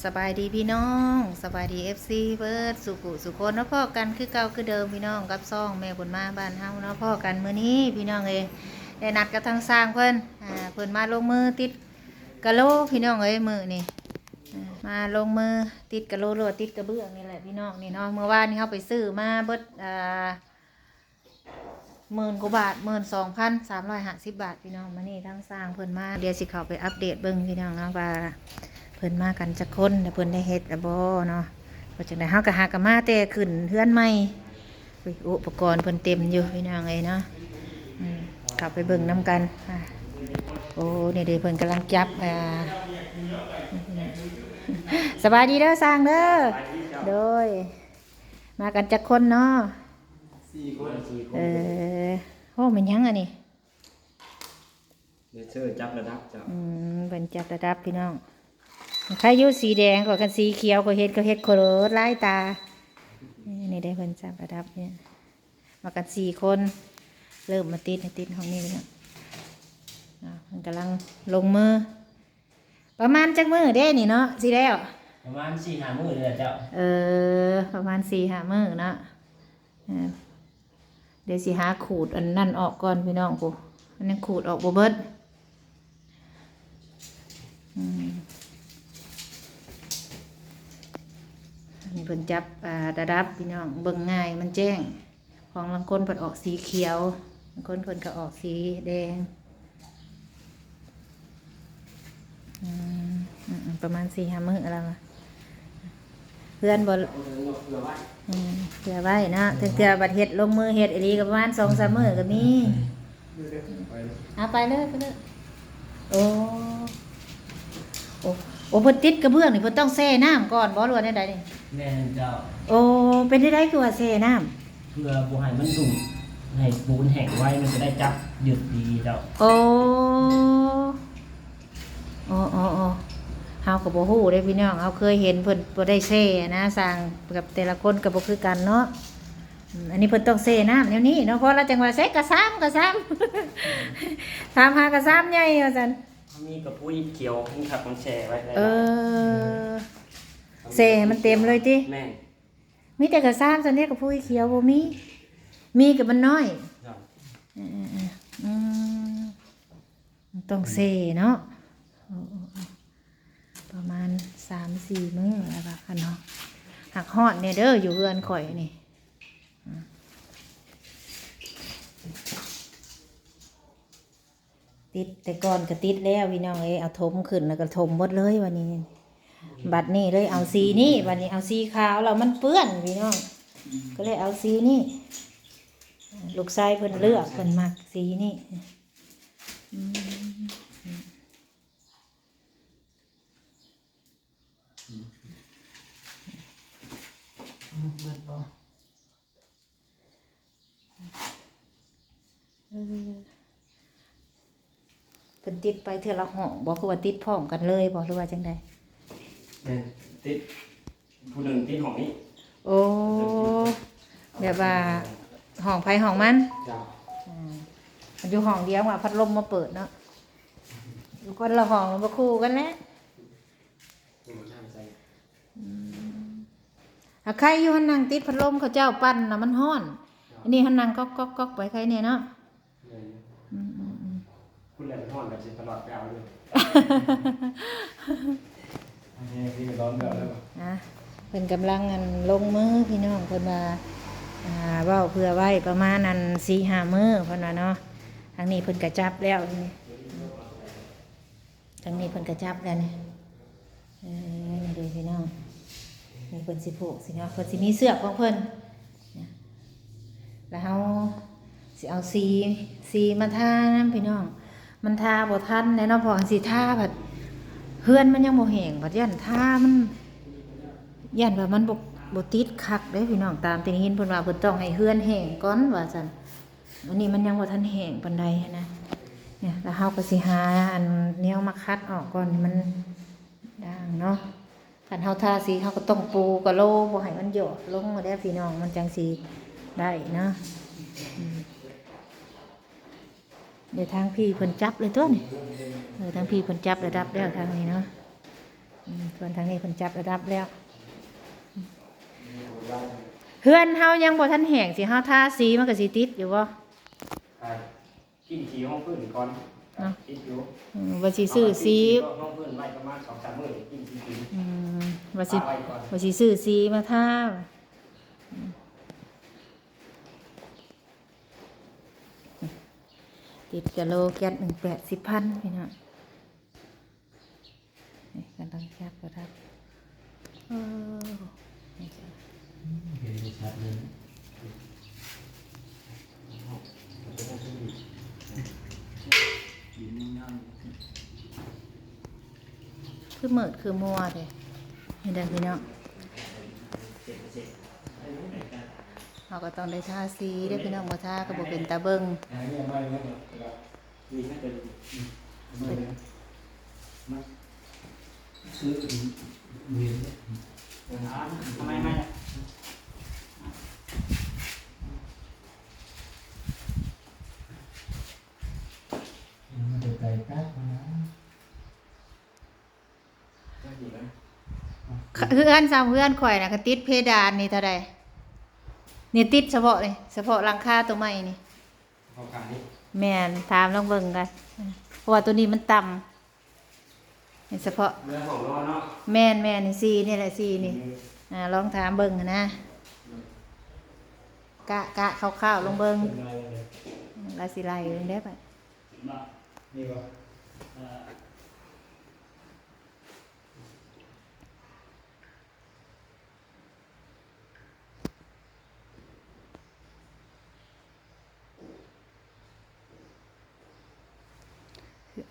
สบายดีพี่น้องสบายดีFCเบิร์ดสุขุสุคนเนาะพ่อกันคือเก่าคือเดิมพี่น้องกับซ่องแม่บุญมาบ้านเฮาเนาะพ่อกันมื้อนี้พี่น้องได้นัดกับทางสร้างเพิ่นเพิ่นมาลงมือติดกะโหลพี่น้องมื้อนี่มาลงมือติดกะโหลหรือว่าติดกระเบื้องนี่แหละพี่น้องนี่เนาะเมื่อวานนี้เฮาไปซื้อมาเบิด10,000 กว่าบาท12,350 บาทพี่น้องมื้อนี้ทางสร้างเพิ่นมาเดี๋ยวสิเข้าไปอัปเดตเบิ่งพี่น้องเนาะว่าเพิ่นมากันจักคนเพิ่นได้เฮ็ดแล้วบ่เนาะเพราะจังได๋เฮาก็หากะมาแต่ขึ้นเฮือนใหม่อุปกรณ์เพิ่นเต็มอยู่พี่น้องเนาะกลับไปเบิ่งนํกันโอ้นี่เด้เพิ่นกำลังจับสบายดีเด้อสร้างเด้อโดยมากันจักคนเนาะ4 คนโอ้มันยังอันนี้เดี๋ยวเชิญจับระดับจ้ะเป็นจับระดับพี่น้องใครอยู่สีแดงกว่ากันสีเขียวก็เฮ็ดโคโรไล่ตานี่ได้เพิ่นจับระดับเนี่ยมากัน4 คนเริ่มมาติดห้องนี้พี่น้องมันกำลังลงมือประมาณจักมือเด้นี่เนาะสิแล้วประมาณ4-5 มื้อเลยเจ้าประมาณ4-5 มื้อเนาะเดี๋ยวสิหาขูดอันนั่นออกก่อนพี่น้องกูอันนั้นขูดออกบ่เบิดนี่เพิ่นจับระดับพี่น้องเบิ่งง่ายมันแจ้งของบางคนเพิ่นออกสีเขียวบางคนเพิ่นก็ออกสีแดงประมาณ4-5 มื้อแล้วเพื่อนบ่เผื่อไว้นะถึงเผื่อบัดเฮ็ดลงมือเฮ็ดอีหลีก็ประมาณ2-3 มื้อก็มีเอาไปเลยโอ้เพิ่นติดกระเบื้องนี่เพิ่นต้องแช่น้ำก่อนบ่หรือว่าได้นี่แม่นเจ้าโอ้เป็นได้คือว่าแช่น้ำเพื่อบ่ให้มันดุให้ปูนแห้งไว้มันจะได้จับหยุดดีเจ้าโอ้เฮาก็บ่ฮู้เด้พี่น้องเฮาเคยเห็นเพิ่นบ่ได้แช่นะสร้างกับแต่ละคนก็บ่คือกันเนาะอันนี้เพิ่นต้องแช่น้ำแนวนี้เนาะเพราะเราจังว่าแช่กระซ้ำถามหากระซ้ำใหญ่ว่าซั่นมีกระปุ้ยเขียวมีขับมันแช่ไว้ได้แช่มันเต็มเลยติแม่นมีแต่กระซ้ำซั่นเด้กระปุ้ยเขียวบ่มีก็มันน้อยต้องแช่เนาะประมาณ3-4 มื้อแล้วค่ะเนาะหักฮอดเนี่ยเด้ออยู่เฮือนข่อยนี่ติดแต่ก่อนก็ติดแล้วพี่น้องเอาถมขึ้นแล้วก็ถมหมดเลยวันนี้บัดนี้เลยเอาสีนี้วันนี้เอาสีขาวแล้วมันเปื้อนพี่น้องก็เลยเอาสีนี้ลูกชายเพิ่นเลือกเพิ่นมักสีนี้เป็นติดไปเทื่อละห้องบอกคือว่าติดพร้อมกันเลยบอกหรือว่าจังใดติดผู้หนึ่งติดห้องนี้โอ้แบบว่าห้องไผห้องมันมันอยู่ห้องเดียวว่าพัดลมมาเปิดเนาะอยู่คนละห้องมาคู่กันแล้วใครอยู่หันนั่งติดพัดลมเขาเจ้าปั้นนะมันฮ้อนอันนี้หันนั่งก๊อกไปใครเนี่ยเนาะคุณแหลมห่อนแบบตลอดยาวเลยนี่ร้อนแบบแล้วเป็นกำลังลงมือพี่น้องเพิ่นมาเว้าเพื่อไว้ประมาณนั้น4-5 มื้อเพิ่นว่าเนาะทางนี้เพิ่นกระจับแล้วทางนี้เพิ่นกระจับแล้วนี่ดูพี่น้องนี่เพิ่นสิผูกสิเนาะเพิ่นสิมีเสื้อของเพิ่นแล้วเฮาสิเอาสีมาทาน้ำพี่น้องมันทาบ่ทันแน่เนาะพอสิทาผัดเฮือนมันยังบ่แห้งผัดยันทามันยันว่ามันบ่ติดคักเด้พี่น้องตามที่เห็นเพิ่นว่าเพิ่นต้องให้เฮือนแห้งก่อนว่าซั่นอันนี้มันยังบ่ทันแห้งปานใดนะเนี่ยแล้วเฮาก็สิหาอันแนวมาคัดออกก่อนมันด่างเนาะคันเฮาทาสีเฮาก็ต้องปูกะโลบ่ให้มันหยดลงมาได้พี่น้องมันจังสิได้เนาะเดี๋ยวทางพี่เพิ่นจับเลยตัวนี่ทางพี่เพิ่นจับระดับแล้วทางนี้เนาะ ส่วนทางนี้เพิ่นจับระดับแล้วเฮือนเฮายังบ่ทันแห้งสิเฮาทาสีมันก็สิติดอยู่บ่ กินสีห้องพื้นก่อนติดอยู่ ว่าสิซื้อสี ห้องพื้นไว้ประมาณ 2-3 มื้อกินสีกิน ว่าสิ ไว้ก่อน ว่าสิซื้อสีมาทาติดกะโลแก๊ส180,000พี่น้องนี่กันต้องจับระดับนี่จ้ะ เห็นชัดเลย คือมืดคือมัวเลยนี่เด้อพี่น้องเราก็ต้องได้ทาสีได้อพี่น้องบ่ทาก็บ่เป็นตาเบิ่ง ซื้อเวียนทำไมไม่ มันจะไกลกักนะ เพื่อนซ้ำเพื่อนข่อยน่ะก็ติดเพดานนี่เท่าใดนี่ติดเฉพาะนี่เฉพาะหลังคาตัวใหม่นี่ พอการนี้ แม่นถามลองเบิ่งกันเพราะว่าตัวนี้มันต่ำนี่เฉพาะ เรื่องของเราเนาะ แม่นนี่ซีนี่แหละซีนี่ลองถามเบิ่งนะกะคร่าวๆลองเบิ่งลาสิไล่เบิ่งได้ปะ นี่ก็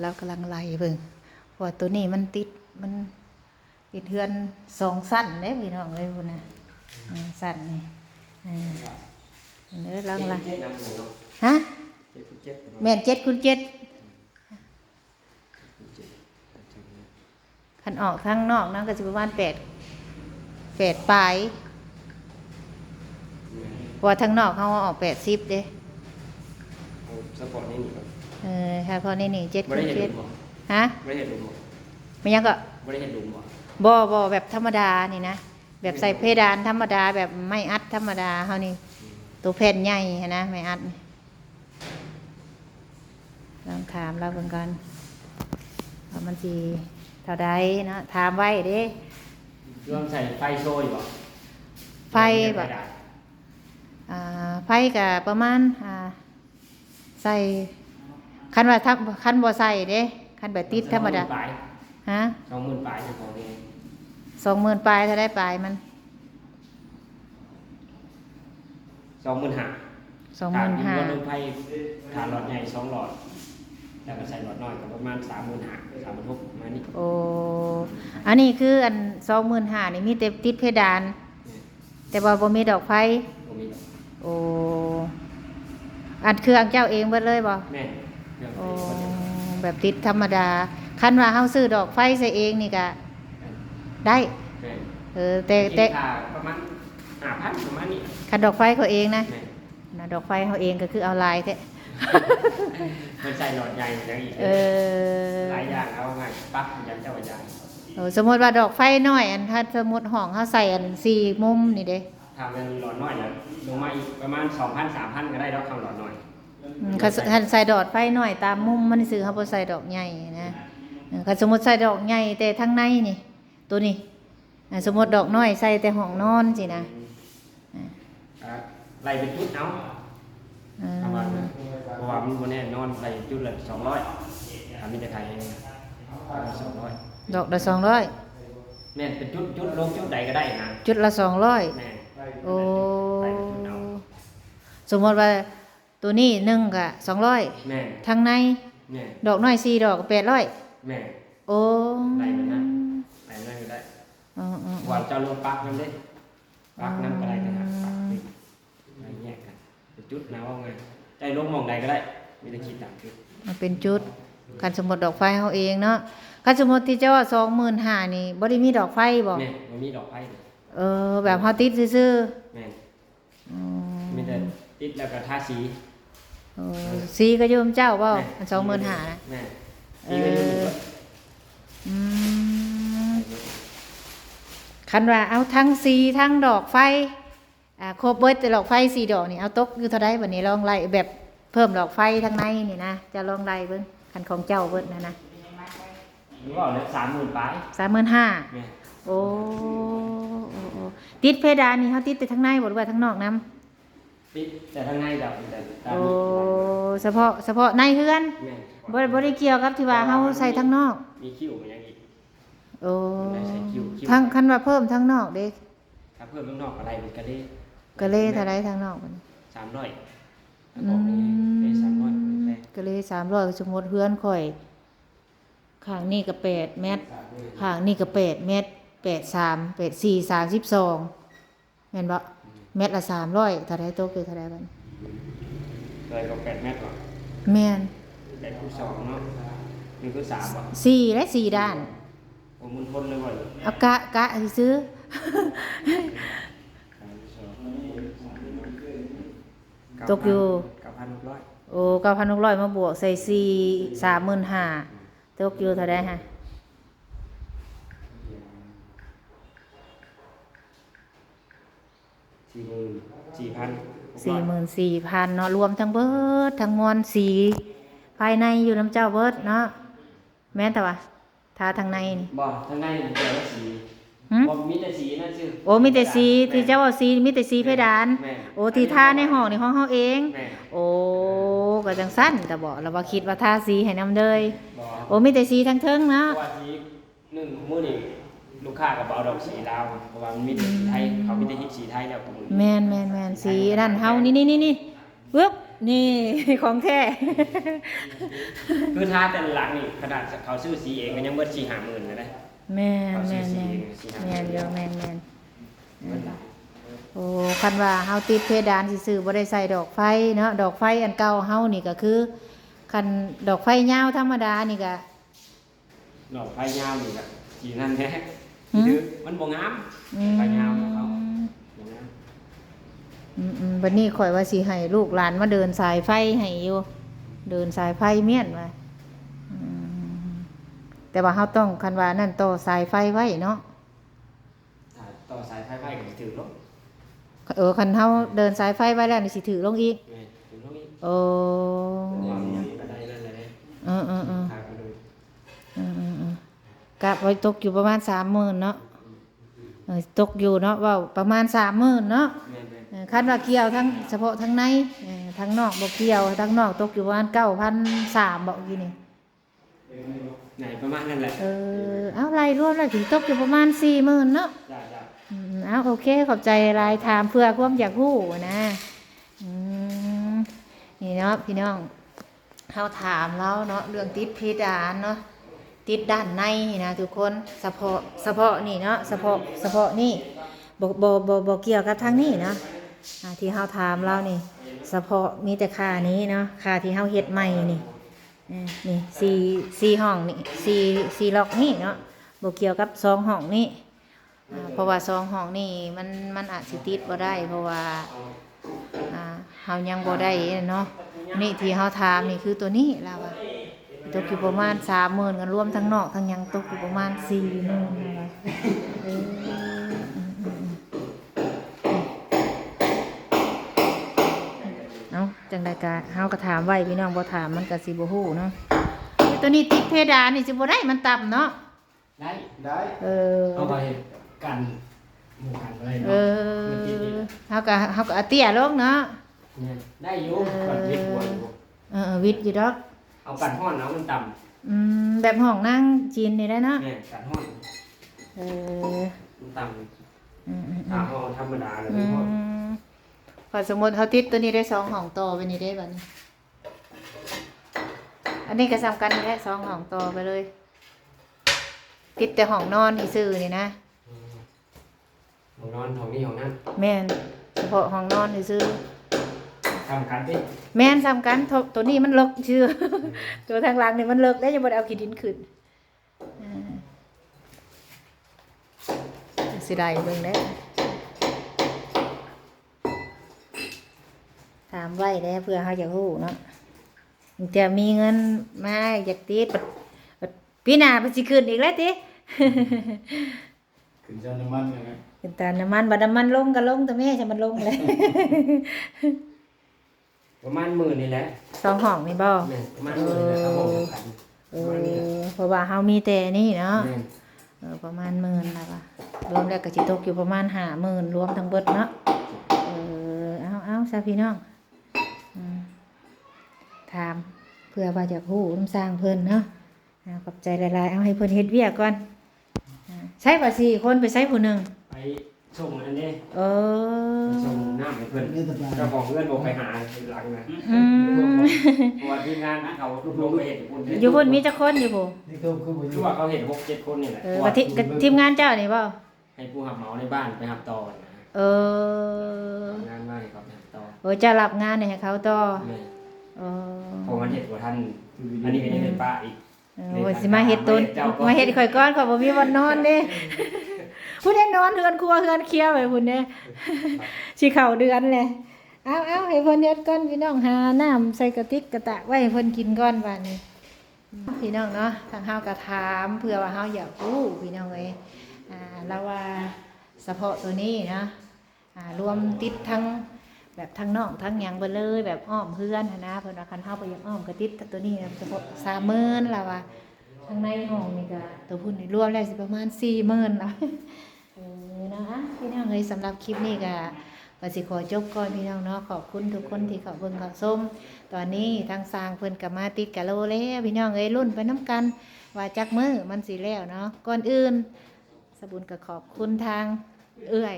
เรากำลังไล่เบิ่งเพราะว่าตัวนี้มันติดเฮือน2สั้นเด้พี่น้องเอ้ยพุ่นน่ะสั้นนี่เด้อลังไล่ฮะแม่น7x7คันออกทางนอกนั้นก็สิประมาณ8ปลายเพราะว่าทางนอกเขาออก80เด้ สปอร์ตนี่นี่ครับ ค่ะพอนี่7x7 ไม่ได้เห็นหลุม ฮะ ไม่ได้เห็นหลุม มันยังก็ ไม่ได้เห็นหลุม บ่แบบธรรมดานี่นะแบบใส่เพดานธรรมดาแบบไม่อัดธรรมดาเฮานี่ตัวแผ่นใหญ่หั้นนะไม่อัดนี่ลองถามเราเบิ่งก่อนว่ามันสิเท่าใดเนาะถามไว้เด้ เรื่องใส่ไฟโชว์อยู่บ่ ไฟแบบไฟก็ประมาณใส่คันว่าคันบ่ใส่เด้คันแบบติดธรรมดาฮะ 20,000 ปลายจะพอเอง 20,000ปลายถ้าได้ปลายมัน 25,000 25,000 ก็ลงไฟฐานหลอดใหญ่2หลอดแล้วก็ใส่หลอดน้อยก็ประมาณ 35,000 36,000ประมาณนี้ โอ้อันนี้คืออัน25,000นี่มีแต่ติดเพดาน แต่ว่าบ่มีดอกไฟ บ่มีดอก โอ้อันเครื่องเจ้าเองเบิดเลยบ่ แม่เรื่อง โอ้ ไฟบ่ได้ แบบติดธรรมดาคันว่าเฮาซื้อดอกไฟใส่เองนี่ก็ได้ แม่ แต่ คิดค่าประมาณ 5,000 ประมาณนี้ คันดอกไฟเขาเองนะ แม่ นะดอกไฟเขาเองก็คือเอาลายแท้ มันใส่หลอดใหญ่อย่างอีก หลายอย่างเอาไงปั๊บยันเจ้าอย่าง สมมติว่าดอกไฟน้อยอันถ้าสมมติห้องเขาใส่อัน4มุมนี่เด้ ทำเป็นหลอดน้อยแล้วลงมาอีกประมาณ 2,000-3,000 ก็ได้แล้วคำหลอดน้อย คันใส่ดอกไฟน้อยตามมุมมันซื้อเขาบ่ใส่ดอกใหญ่นะคันสมมติใส่ดอกใหญ่แต่ทั้งในนี่ตัวนี้สมมติดอกน้อยใส่แต่ห้องนอนสินะ ไล่เป็นจุดเอาประมาณนั้นเพราะว่ามันวันนี้นอนไล่จุดละ200มีแต่ไข่200 ดอกละ200 แม่นเป็นจุดลงจุดใดก็ได้นะ จุดละ200 แม่ โอ้ ไล่เป็นจุดเอา สมมติว่าตัวนี้1ก็200 แม่ ทั้งใน แม่ ดอกน้อย4ดอกก็800แม่ โอ้ ไล่มันนะไล่มันก็ได้ อ๋อ ว่าเจ้าลงปักนั่นเด้ปักนั่นก็ได้กันฮะปักนี่ไล่แยกกันเป็นจุดนะว่าไงใจลงมองใดก็ได้ไม่ได้คิดตามจุด มันเป็นจุดคันสมมติดอกไฟเขาเองเนาะคันสมมติที่เจ้าว่า25,000นี่บ่ได้มีดอกไฟบ่ แม่มันมีดอกไผ่เลย แบบเฮาติดซื่อ แม่ ๆอ๋อ มีแต่ติดแล้วก็ทาสี สีก็โยมเจ้าเปล่า แม่ มัน25,000นะ แม่สีก็อยู่ด้วย อืม คันว่าเอาทั้งสีทั้งดอกไฟครบเบิดแต่ดอกไฟ4ดอกนี่เอาตกอยู่เท่าใดบัดนี้ลองไล่แบบเพิ่มดอกไฟทั้งในนี่นะจะลองไล่เบิ่งคันของเจ้าเบิดนะ หรือว่าเอาเลย30,000ไป 35,000 แม่น โอ้ติดเพดานนี่เฮาติดแต่ทั้งในบ่หรือว่าทั้งนอกนํ ติดแต่ทางในแบบแต่ตาม โอ้ นี้ เฉพาะในเฮือน แม่น บ่ได้เกี่ยวกับที่ว่าเฮาใส่ทั้งนอก มีคิ้วมันยังอีก โอ้ ได้ใส่คิ้ว ทั้งคันว่าเพิ่มทั้งนอกเด้ ถ้าเพิ่มข้างนอกอะไรมันก็ได้ ก็เลยเท่าใดทั้งนอกบัดนี้ 300ถ้าบอกนี่ได้300แพง ก็เลย300สมมุติเฮือนข่อยข้างนี้ก็8เมตรข้างนี้ก็8เมตร83 84 32แม่นบ่เม็ดละ300เท่าใดโตคือเท่าใดบัดนี้ เลยก็8 เมตรหรอ แม่น 8คูณ2เนาะนี่คือ3บ่ 4และ4ด้าน โอ้มุนทนเลยว่ะ เอากะซื้อ ตกอยู่ 9,600 โอ้9,600มาบวกใส่4 35,000ตกอยู่เท่าใดฮะ 44,000เนาะรวมทั้งเบิดทั้งมวลสีภายในอยู่น้ำเจ้าเบิดเนาะแม่นแต่ว่าทาทางในนี่ บ่ทางในมันเจอสี หึ บ่มีแต่สีนั่นซื่อ โอ้มีแต่สีที่เจ้าว่าสีมีแต่สีเพดาน แม่ โอ้ที่ทาในห้องนี่ห้องเฮาเอง แม่ โอ้ก็จังสั้นแต่บอกเราว่าคิดว่าทาสีให้นำเลย บ่ โอ้มีแต่สีทั้งเทิงเนาะ เพราะว่าสี1มื้อนี่ลูกค้าก็บ่เอาดอกสีลาวเพราะว่ามันมีแต่สีไทยเขามีแต่ฮิตสีไทยแล้วผม แม่นสีนั่นเฮานี่ปึ๊บนี่ ของแท้ คือถ้าแต่ละหลังนี่ขนาดเขาซื้อสีเองก็ยังเบิด4-50,000เลยนะ แม่น เอาสี แม่น สี แม่น สี แม่นเดียว สี แม่นโอ้คันว่าเฮาติดเพดานซื่อๆบ่ได้ใส่ดอกไฟเนาะดอกไฟอันเก่าเฮานี่ก็คือคันดอกไฟยาวธรรมดานี่ก็ ดอกไฟยาวนี่ก็สีนั่นแท้ หืม คือมันบ่งามไฟยาวของเขาบ่งาม บัดนี้ข่อยว่าสิให้ลูกหลานมาเดินสายไฟให้อยู่เดินสายไฟเมียนว่าแต่ว่าเฮาต้องคันว่านั่นต่อสายไฟไว้เนาะ ถ้าต่อสายไฟไฟก็สิถือลง คันเฮาเดินสายไฟไว้แล้วนี่สิถือลงอีก แม่ถือลงอีก โอ้ วางอย่างนี้ก็ได้นั่นแหละเด้ เออ ทางไปดู กะไว้ตกอยู่ประมาณ30,000เนาะตกอยู่เนาะว่าประมาณ30,000เนาะ แม่น คันว่าเกี่ยวทั้งเฉพาะทั้งในทั้งนอกบ่เกี่ยวทั้งนอกตกอยู่ประมาณ9,300บอกอยู่นี่ ๆไหนประมาณนั้นแหละ เอารายรวมแล้วถึงตกอยู่ประมาณ40,000เนาะ จ้า เอาโอเคขอบใจรายถามเพื่อความอยากรู้นะนี่เนาะพี่น้องเฮาถามแล้วเนาะเรื่องติดเพดานเนาะติดด้านในนะทุกคนเฉพาะนี่เนาะเฉพาะนี่บ่เกี่ยวกับทางนี้เนาะที่เฮาถามแล้วนี่เฉพาะมีแต่ค่านี้เนาะค่าที่เฮาเฮ็ดใหม่นี่นี่4ห้องนี่4ล็อกนี่เนาะบ่เกี่ยวกับ2ห้องนี่เพราะว่า2ห้องนี่มันอาจสิติดบ่ได้เพราะว่าเฮายังบ่ได้เนาะนี่ที่เฮาถามนี่คือตัวนี้ล่ะว่าตกอยู่ประมาณ30,000กันรวมทั้งนอกทั้งหยังตกอยู่ประมาณ40,000ล่ะว่าเอาจังได๋ก็เฮาก็ถามไว้พี่น้องบ่ถามมันก็สิบ่ฮู้เนาะตัวนี้ติดเพดานนี่สิบ่ได้มันต่ำเนาะ ได้ เอา ไปกันหมู่กันอะไร เอ เนาะมันติดนี่ เฮาก็เอาเตี้ยลงเนาะ เนี่ยได้อยู่กันวิทย์หัวอยู่ วิทย์อยู่ดอก เอากันห้อนเอามันต่ำ แบบห้องนั่งจีนนี่ได้เนาะ เนี่ยกันห้อน เออ มันต่ำตามห้องธรรมดาเลย อื ห้อน มพอสมมุติเฮาติดตัวนี้ได้2ห้องต่อไปนี่ได้บัดนี้อันนี้ก็สำคัญนี่แหละ2ห้องต่อไปเลยติดแต่ห้องนอนซื่อๆนี่นะ ห้องนอนห้องนี้ห้องนั้น แม่นเฉพาะห้องนอนซื่อ ทำกันดิ ๆแม่นสำคัญตัวนี้มันเลิกชื่อ ตัวทางหลังนี่มันเลิกได้ยังบ่ได้เอาขี้ดินขึ้นสิได้เบิ่งได้ถามไว้ได้เพื่อเฮาจะฮู้เนาะจะมีเงินมาอยากติดปีหน้ามันสิขึ้นอีกแล้วติ ข ขึ้นเจ้าน้ำมันกันนะ เป็นตาน้ำมันบัดน้ำมันลงก็ลงแต่แม่จะมันลงเลย ประมาณหมื่นนี่แหละ สองห้องนี่บ่ แม่นประมาณหมื่นนี่แหละครับผมกัน เออเพราะว่าเฮามีแต่นี่เนาะ แม่น ประมาณ10,000แล้วว่ารวมแล้วก็สิตกอยู่ประมาณ50,000รวมทั้งเบิดเนาะเอาซะพี่น้องถามเพื่อว่าจะฮู้นำสร้างเพิ่นเนาะขอบใจหลายๆเอาให้เพิ่นเฮ็ดเวียกก่อนใช้ว่า4คนไปใช้ผู้หนึง ไปส่งอันนี้ เออ ส่งน้ำให้เพิ่น นี่ตะปลา เจ้าของเพื่อนบอกไปหาหลังนะ อืม เพราะว่าที่งานเขาลงไปเห็นคน อยู่พุ่นมีจักคนอยู่บ่ นี่ก็คือบ่อ คื ยู่ อว่าเขาเห็น6-7คนนี่แหละ กับทีมงานเจ้านี่บ่ ให้ผู้หับเหมาในบ้านไปหับต่อนะ เออ งานว่าให้เขาไปหับต่อ โอ้จะรับงานให้เขาต่อ แม่ เออ พอมันเห็นว่าท่านอันนี้ก็ยังเป็นป้าอีก โอ้ยสิมาเฮ็ดต้นมาเฮ็ดข่อยก่อนข่อยบ่มีวันนอนเด้ ผู้ใดนอนเฮือนครัวเฮือนเคลียร์ไว้พุ่นเด้ สิเข้าเดือนเลยเอาให้เพิ่นเฮ็ดก่อนพี่น้องหาน้ำใส่กระติกกระตะไว้ให้เพิ่นกินก่อนบัดนี้พี่น้องเนาะทางเฮาก็ถามเผื่อว่าเฮาอยากรู้พี่น้องเอ้ยแล้วว่าเฉพาะตัวนี้นะรวมติดทั้งแบบทั้งนอกทั้งหยังเบิดเลยแบบอ้อมเฮือนหั้นนะเพิ่นว่าคันเฮาบ่อยากอ้อมก็ติดตัวนี้นะเฉพาะ30,000ล่ะว่าข้างในห้องนี่ก็ตัวพุ่นนี่รวมแล้วสิประมาณ40,000ล่ะ นะคะพี่น้องเอ้ยสำหรับคลิปนี้ก็สิขอจบก่อนพี่น้องเนาะขอบคุณทุกคนที่เข้าเบิ่งเข้าชมตอนนี้ทางสร้างเพิ่นก็มาติดกะโลแล้วพี่น้องเอ้ยรุ่นไปน้ำกันว่าจักมือมันสิแล้วเนาะก่อนอื่นสบุญก็ขอบคุณทางเอื้อย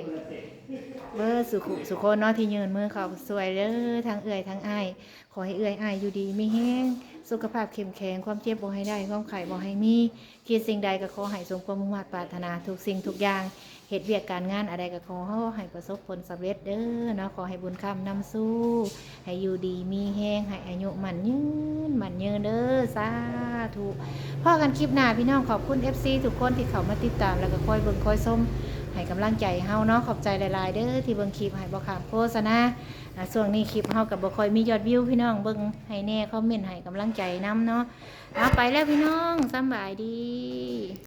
เบอร์สุคนเนาะที่ยืนมือเขาสวยเด้อทางเอื้อยทางอ้ายขอให้เอื้อยอ้ายอยู่ดีมีแห้งสุขภาพเข้มแข็งความเจ็บบ่ให้ได้ความไข้บ่ให้มีคิดสิ่งใดก็ขอให้สมความมุ่งมั่นปรารถนาทุกสิ่งทุกอย่างเหตุเวียกการงานอะไรก็ขอให้ประสบผลสำเร็จเด้อเนาะขอให้บุญคำนำสู้ให้อยู่ดีมีแห้งให้อายุมันยืนเด้อสาธุพ่อกันคลิปหน้าพี่น้องขอบคุณ FC ทุกคนที่เข้ามาติดตามแล้วก็คอยเบิ่งคอยชมให้กำลังใจเฮาเนาะขอบใจหลายๆเด้อที่เบิ่งคลิปให้บ่ขาดโฆษณาช่วงนี้คลิปเฮากับบ่ค่อยมียอดวิวพี่น้องเบิ่งให้แน่คอมเมนต์ให้กำลังใจนํเนาะเอาไปแล้วพี่น้องสำบายดี